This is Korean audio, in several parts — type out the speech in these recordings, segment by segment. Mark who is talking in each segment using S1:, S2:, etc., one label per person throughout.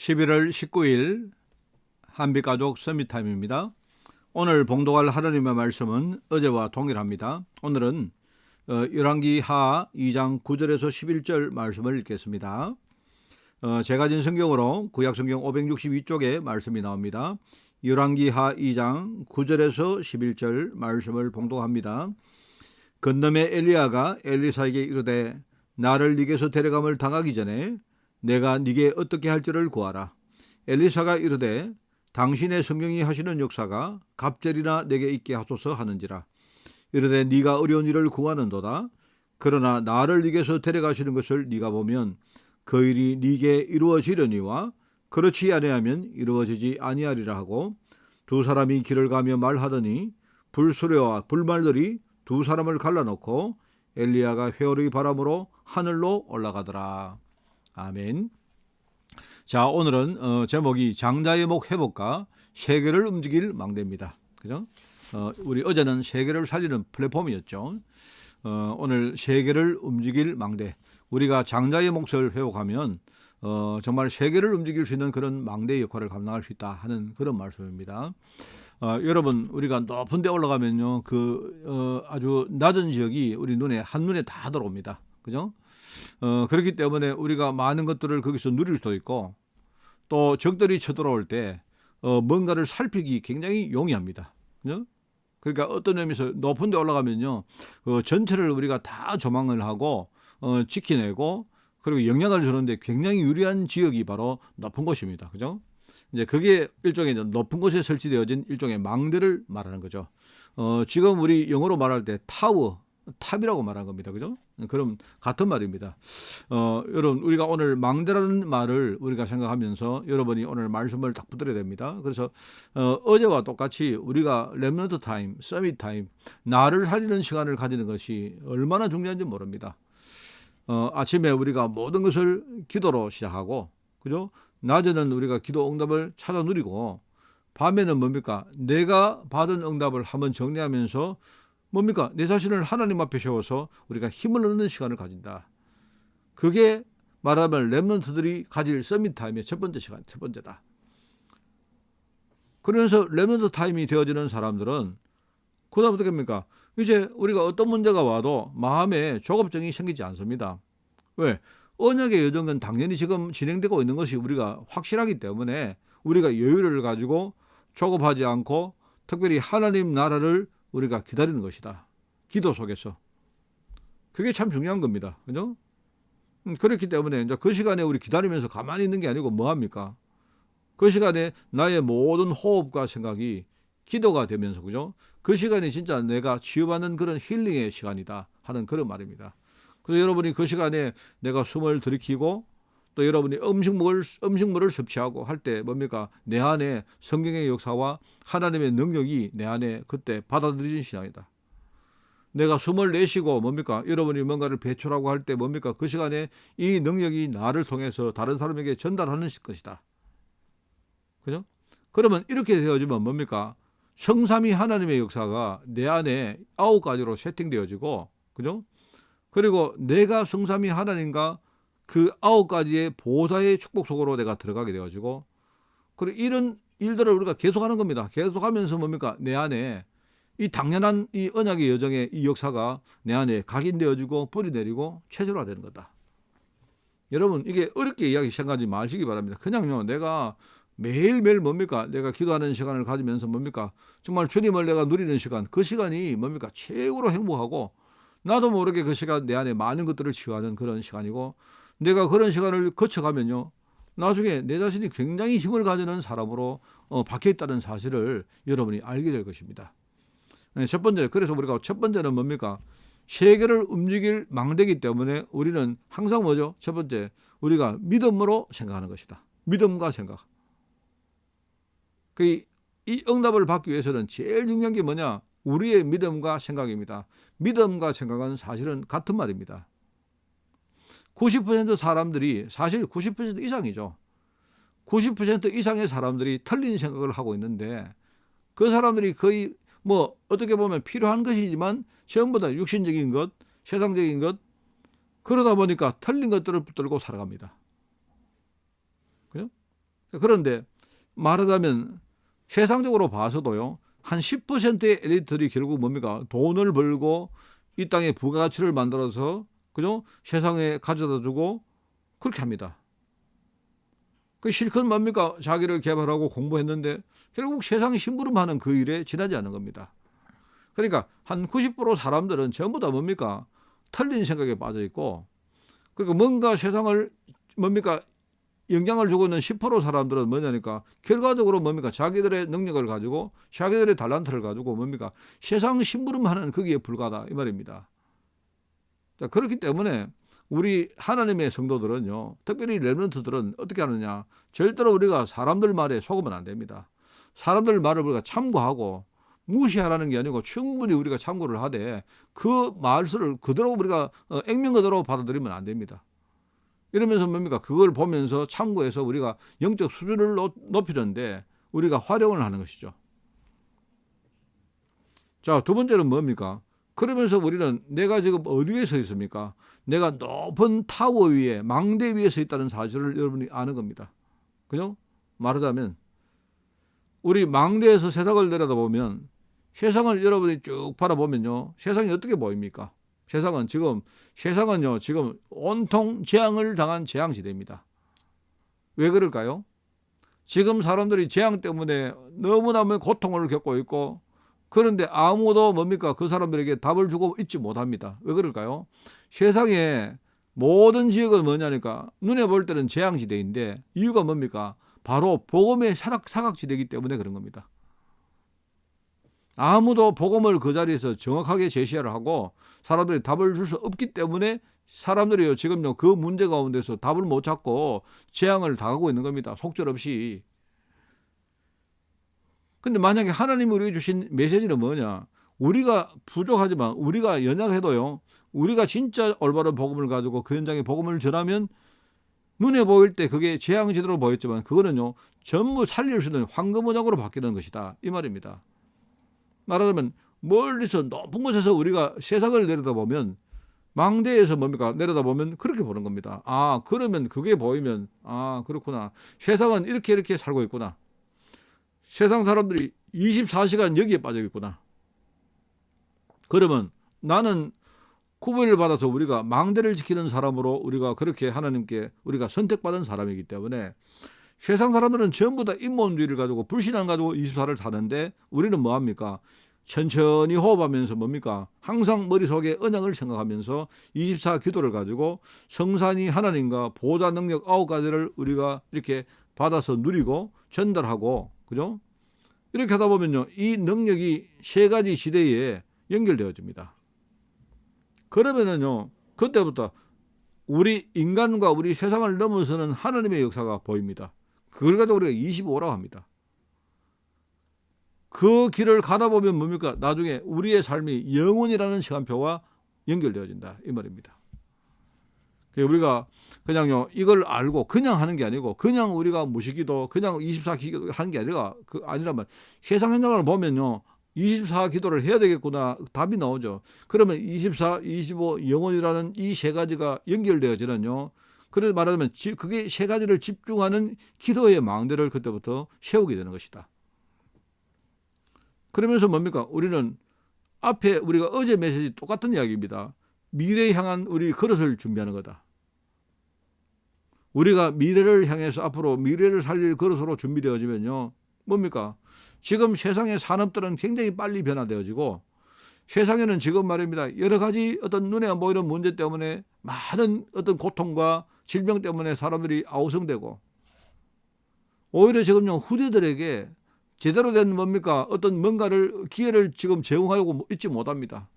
S1: 11월 19일 한빛가족 서밋타임입니다. 오늘 봉독할 하나님의 말씀은 어제와 동일합니다. 오늘은 열왕기하 2장 9절에서 11절 말씀을 읽겠습니다. 제가 가진 성경으로 구약성경 562쪽에 말씀이 나옵니다. 열왕기하 2장 9절에서 11절 말씀을 봉독합니다. 건너매 엘리야가 엘리사에게 이르되 나를 네게서 데려감을 당하기 전에 내가 네게 어떻게 할지를 구하라. 엘리사가 이르되 당신의 성령이 하시는 역사가 갑절이나 내게 있게 하소서 하는지라. 이르되 네가 어려운 일을 구하는도다. 그러나 나를 네게서 데려가시는 것을 네가 보면 그 일이 네게 이루어지려니와 그렇지 아니하면 이루어지지 아니하리라 하고 두 사람이 길을 가며 말하더니 불수레와 불말들이 두 사람을 갈라놓고 엘리야가 회오리 바람으로 하늘로 올라가더라. 아멘. 자, 오늘은 제목이 장자의 목 회복과 세계를 움직일 망대입니다. 그죠? 우리 어제는 세계를 살리는 플랫폼이었죠. 오늘 세계를 움직일 망대. 우리가 장자의 몫을 회복하면 정말 세계를 움직일 수 있는 그런 망대의 역할을 감당할 수 있다 하는 그런 말씀입니다. 여러분, 우리가 높은 데 올라가면요, 아주 낮은 지역이 우리 한눈에 다 들어옵니다. 그죠? 그렇기 때문에 우리가 많은 것들을 거기서 누릴 수도 있고, 또 적들이 쳐들어올 때 뭔가를 살피기 굉장히 용이합니다. 그죠? 그러니까 어떤 의미에서 높은 데 올라가면요, 전체를 우리가 다 조망을 하고 지켜내고, 그리고 영향을 주는데 굉장히 유리한 지역이 바로 높은 곳입니다. 그죠? 이제 그게 일종의 높은 곳에 설치되어진 일종의 망대를 말하는 거죠. 지금 우리 영어로 말할 때 탑이라고 말한 겁니다. 그죠? 그럼 같은 말입니다. 여러분, 우리가 오늘 망대라는 말을 우리가 생각하면서 여러분이 오늘 말씀을 딱 붙들어야 됩니다. 그래서 어제와 똑같이 우리가 렘넌트 타임, 서밋 타임, 나를 살리는 시간을 가지는 것이 얼마나 중요한지 모릅니다. 아침에 우리가 모든 것을 기도로 시작하고, 그죠? 낮에는 우리가 기도 응답을 찾아 누리고, 밤에는 뭡니까? 내가 받은 응답을 한번 정리하면서 뭡니까? 내 자신을 하나님 앞에 세워서 우리가 힘을 얻는 시간을 가진다. 그게 말하면 렘넌트들이 가질 서밋 타임의 첫 번째다. 그러면서 렘넌트 타임이 되어지는 사람들은 그다음 어떻게 합니까? 이제 우리가 어떤 문제가 와도 마음에 조급증이 생기지 않습니다. 왜? 언약의 여정은 당연히 지금 진행되고 있는 것이 우리가 확실하기 때문에 우리가 여유를 가지고 조급하지 않고 특별히 하나님 나라를 우리가 기다리는 것이다. 기도 속에서. 그게 참 중요한 겁니다. 그죠? 그렇기 때문에 이제 그 시간에 우리 기다리면서 가만히 있는 게 아니고 뭐 합니까? 그 시간에 나의 모든 호흡과 생각이 기도가 되면서, 그죠? 그 시간이 진짜 내가 치유받는 그런 힐링의 시간이다 하는 그런 말입니다. 그래서 여러분이 그 시간에 내가 숨을 들이키고 또 여러분이 음식물을 섭취하고 할 때 뭡니까? 내 안에 성경의 역사와 하나님의 능력이 내 안에 그때 받아들여진 시간이다. 내가 숨을 내쉬고 뭡니까? 여러분이 뭔가를 배출하고 할 때 뭡니까? 그 시간에 이 능력이 나를 통해서 다른 사람에게 전달하는 것이다. 그죠? 그러면 이렇게 되어지면 뭡니까? 성삼위 하나님의 역사가 내 안에 9가지로 세팅되어지고, 그죠? 그리고 내가 성삼위 하나님과 그 9가지의 보좌의 축복 속으로 내가 들어가게 되어지고, 그리고 이런 일들을 우리가 계속하는 겁니다. 계속하면서 뭡니까? 내 안에 이 당연한 이 언약의 여정의 이 역사가 내 안에 각인되어지고 뿌리 내리고 체질화되는 거다. 여러분, 이게 어렵게 이야기 생각하지 마시기 바랍니다. 그냥요, 내가 매일매일 뭡니까? 내가 기도하는 시간을 가지면서 뭡니까? 정말 주님을 내가 누리는 시간, 그 시간이 뭡니까? 최고로 행복하고, 나도 모르게 그 시간 내 안에 많은 것들을 치유하는 그런 시간이고, 내가 그런 시간을 거쳐가면요, 나중에 내 자신이 굉장히 힘을 가지는 사람으로 박혀있다는 사실을 여러분이 알게 될 것입니다. 첫 번째, 그래서 우리가 첫 번째는 뭡니까? 세계를 움직일 망대이기 때문에 우리는 항상 뭐죠? 첫 번째, 우리가 믿음으로 생각하는 것이다. 믿음과 생각. 이 응답을 받기 위해서는 제일 중요한 게 뭐냐? 우리의 믿음과 생각입니다. 믿음과 생각은 사실은 같은 말입니다. 90% 사람들이, 사실 90% 이상이죠. 90% 이상의 사람들이 틀린 생각을 하고 있는데, 그 사람들이 거의 어떻게 보면 필요한 것이지만 전부 다 육신적인 것, 세상적인 것, 그러다 보니까 틀린 것들을 붙들고 살아갑니다. 그죠? 그런데 말하자면 세상적으로 봐서도요, 한 10%의 엘리트들이 결국 뭡니까? 돈을 벌고 이 땅에 부가가치를 만들어서, 그죠? 세상에 가져다 주고 그렇게 합니다. 그 실컷 뭡니까? 자기를 개발하고 공부했는데 결국 세상이 심부름하는 그 일에 지나지 않는 겁니다. 그러니까 한 90% 사람들은 전부 다 뭡니까? 틀린 생각에 빠져 있고, 그리고 뭔가 세상을 뭡니까? 영향을 주고 있는 10% 사람들은 뭐냐니까 결과적으로 뭡니까? 자기들의 능력을 가지고 자기들의 달란트를 가지고 뭡니까? 세상 심부름하는 거기에 불과하다 이 말입니다. 자, 그렇기 때문에 우리 하나님의 성도들은요, 특별히 렘넌트들은 어떻게 하느냐? 절대로 우리가 사람들 말에 속으면 안 됩니다. 사람들 말을 우리가 참고하고 무시하라는 게 아니고 충분히 우리가 참고를 하되 그 말을 그대로 우리가 액면 그대로 받아들이면 안 됩니다. 이러면서 뭡니까? 그걸 보면서 참고해서 우리가 영적 수준을 높이는데 우리가 활용을 하는 것이죠. 자, 두 번째는 뭡니까? 그러면서 우리는 내가 지금 어디에 서 있습니까? 내가 높은 타워 위에, 망대 위에 서 있다는 사실을 여러분이 아는 겁니다. 그죠? 말하자면 우리 망대에서 세상을 내려다보면 세상을 여러분이 쭉 바라보면요, 세상이 어떻게 보입니까? 세상은요 지금 온통 재앙을 당한 재앙시대입니다. 왜 그럴까요? 지금 사람들이 재앙 때문에 너무나 고통을 겪고 있고, 그런데 아무도 뭡니까? 그 사람들에게 답을 주고 있지 못합니다. 왜 그럴까요? 세상에 모든 지역은 뭐냐니까 눈에 볼 때는 재앙시대인데 이유가 뭡니까? 바로 복음의 사각지대이기 때문에 그런 겁니다. 아무도 복음을 그 자리에서 정확하게 제시를 하고 사람들이 답을 줄 수 없기 때문에 사람들이요 지금요 그 문제 가운데서 답을 못 찾고 재앙을 당하고 있는 겁니다. 속절없이. 근데 만약에 하나님이 우리에게 주신 메시지는 뭐냐? 우리가 부족하지만 우리가 연약해도요, 우리가 진짜 올바른 복음을 가지고 그 현장에 복음을 전하면 눈에 보일 때 그게 재앙지대로 보였지만 그거는요 전부 살릴 수 있는 황금어장으로 바뀌는 것이다 이 말입니다. 말하자면 멀리서 높은 곳에서 우리가 세상을 내려다보면 망대에서 뭡니까? 내려다보면 그렇게 보는 겁니다. 아, 그러면 그게 보이면 아, 그렇구나. 세상은 이렇게 살고 있구나. 세상 사람들이 24시간 여기에 빠져 있구나. 그러면 나는 구별을 받아서 우리가 망대를 지키는 사람으로 우리가 그렇게 하나님께 우리가 선택받은 사람이기 때문에 세상 사람들은 전부 다 잇몸뒤를 가지고 불신앙 가지고 24를 사는데 우리는 뭐합니까? 천천히 호흡하면서 뭡니까? 항상 머릿속에 언약을 생각하면서 24 기도를 가지고 성산이 하나님과 보좌 능력 9가지를 우리가 이렇게 받아서 누리고 전달하고, 그죠? 이렇게 하다 보면요, 이 능력이 3가지 시대에 연결되어집니다. 그러면은요, 그때부터 우리 인간과 우리 세상을 넘어서는 하나님의 역사가 보입니다. 그걸 가지고 우리가 25라고 합니다. 그 길을 가다 보면 뭡니까? 나중에 우리의 삶이 영원이라는 시간표와 연결되어진다 이 말입니다. 우리가 그냥요 이걸 알고 그냥 하는 게 아니고 그냥 우리가 무식기도 그냥 24기도 하는 게 아니라면 세상 현장을 보면요 24기도를 해야 되겠구나 답이 나오죠. 그러면 24, 25 영원이라는 이 3가지가 연결되어지는요. 그래서 말하자면 그게 3가지를 집중하는 기도의 망대를 그때부터 세우게 되는 것이다. 그러면서 뭡니까? 우리는 앞에 우리가 어제 메시지 똑같은 이야기입니다. 미래에 향한 우리 그릇을 준비하는 거다. 우리가 미래를 향해서 앞으로 미래를 살릴 그릇으로 준비되어지면요. 뭡니까? 지금 세상의 산업들은 굉장히 빨리 변화되어지고 세상에는 지금 말입니다. 여러 가지 어떤 눈에 안 보이는 문제 때문에 많은 어떤 고통과 질병 때문에 사람들이 아우성되고 오히려 지금요 후대들에게 제대로 된 뭡니까? 어떤 뭔가를 기회를 지금 제공하고 있지 못합니다.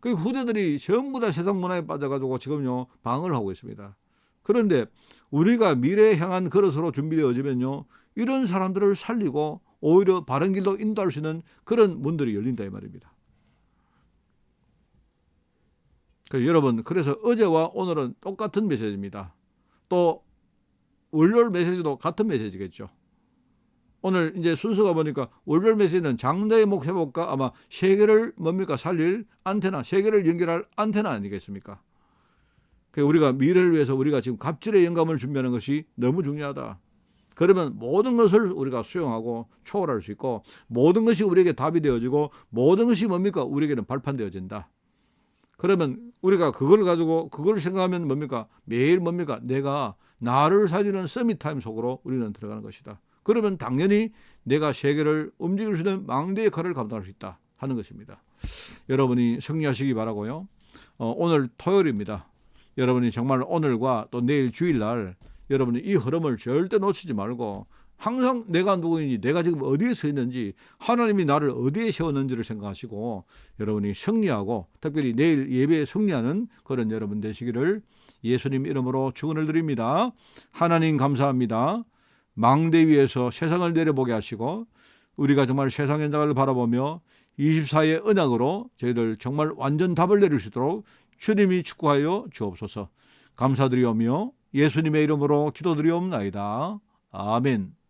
S1: 그 후대들이 전부 다 세상 문화에 빠져가지고 지금요 방을 하고 있습니다. 그런데 우리가 미래에 향한 그릇으로 준비되어지면요 이런 사람들을 살리고 오히려 바른 길로 인도할 수 있는 그런 문들이 열린다 이 말입니다. 여러분, 그래서 어제와 오늘은 똑같은 메시지입니다. 또 월요일 메시지도 같은 메시지겠죠. 오늘 이제 순서가 보니까 월요일 메시지는 장래의 목 회복과 아마 세계를 뭡니까 살릴 안테나, 세계를 연결할 안테나 아니겠습니까? 우리가 미래를 위해서 우리가 지금 갑질의 영감을 준비하는 것이 너무 중요하다. 그러면 모든 것을 우리가 수용하고 초월할 수 있고 모든 것이 우리에게 답이 되어지고 모든 것이 뭡니까? 우리에게는 발판되어진다. 그러면 우리가 그걸 가지고 그걸 생각하면 뭡니까? 매일 뭡니까? 내가 나를 살리는 서밋타임 속으로 우리는 들어가는 것이다. 그러면 당연히 내가 세계를 움직일 수 있는 망대의 역할을 감당할 수 있다 하는 것입니다. 여러분이 승리하시기 바라고요. 오늘 토요일입니다. 여러분이 정말 오늘과 또 내일 주일날 여러분이 이 흐름을 절대 놓치지 말고 항상 내가 누구인지 내가 지금 어디에 서 있는지 하나님이 나를 어디에 세웠는지를 생각하시고 여러분이 승리하고 특별히 내일 예배에 승리하는 그런 여러분 되시기를 예수님 이름으로 축원을 드립니다. 하나님 감사합니다. 망대 위에서 세상을 내려보게 하시고 우리가 정말 세상 현장을 바라보며 24의 언약으로 저희들 정말 완전 답을 내릴 수 있도록 주님이 축복하여 주옵소서. 감사드리오며 예수님의 이름으로 기도드리옵나이다. 아멘.